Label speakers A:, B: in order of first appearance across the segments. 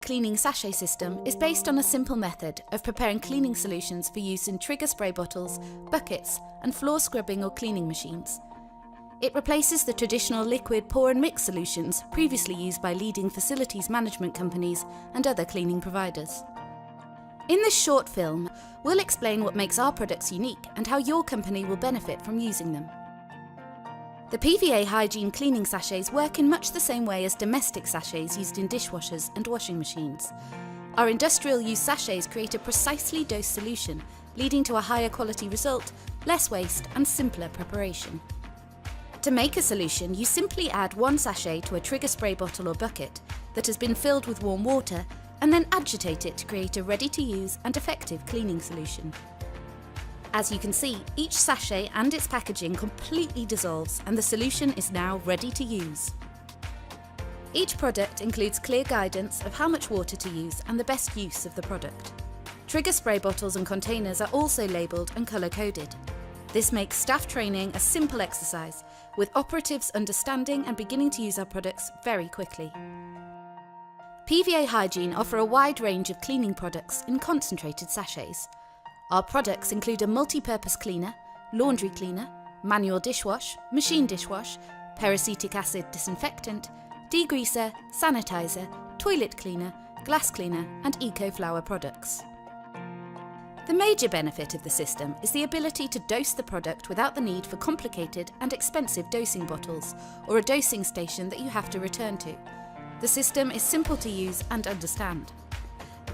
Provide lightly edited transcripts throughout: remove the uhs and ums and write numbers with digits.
A: cleaning sachet system is based on a simple method of preparing cleaning solutions for use in trigger spray bottles, buckets, and floor scrubbing or cleaning machines. It replaces the traditional liquid pour and mix solutions previously used by leading facilities management companies and other cleaning providers. In this short film, we'll explain what makes our products unique and how your company will benefit from using them. The PVA Hygiene cleaning sachets work in much the same way as domestic sachets used in dishwashers and washing machines. Our industrial use sachets create a precisely dosed solution, leading to a higher quality result, less waste and simpler preparation. To make a solution, you simply add 1 sachet to a trigger spray bottle or bucket that has been filled with warm water and then agitate it to create a ready-to-use and effective cleaning solution. As you can see, each sachet and its packaging completely dissolves and the solution is now ready to use. Each product includes clear guidance of how much water to use and the best use of the product. Trigger spray bottles and containers are also labelled and colour-coded. This makes staff training a simple exercise, with operatives understanding and beginning to use our products very quickly. PVA Hygiene offer a wide range of cleaning products in concentrated sachets. Our products include a multi-purpose cleaner, laundry cleaner, manual dishwash, machine dishwash, peracetic acid disinfectant, degreaser, sanitizer, toilet cleaner, glass cleaner and eco-flower products. The major benefit of the system is the ability to dose the product without the need for complicated and expensive dosing bottles or a dosing station that you have to return to. The system is simple to use and understand.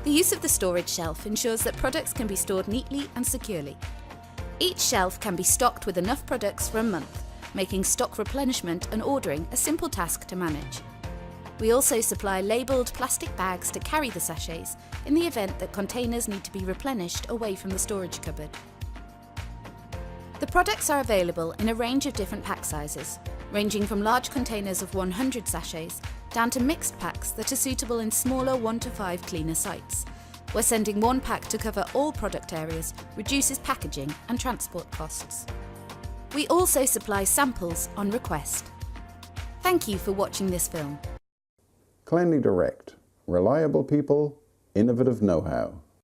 A: The use of the storage shelf ensures that products can be stored neatly and securely. Each shelf can be stocked with enough products for a month, making stock replenishment and ordering a simple task to manage. We also supply labelled plastic bags to carry the sachets in the event that containers need to be replenished away from the storage cupboard. The products are available in a range of different pack sizes, ranging from large containers of 100 sachets down to mixed packs that are suitable in smaller 1 to 5 cleaner sites, where sending 1 pack to cover all product areas reduces packaging and transport costs. We also supply samples on request. Thank you for watching this film.
B: Cleanly Direct. Reliable people, innovative know-how.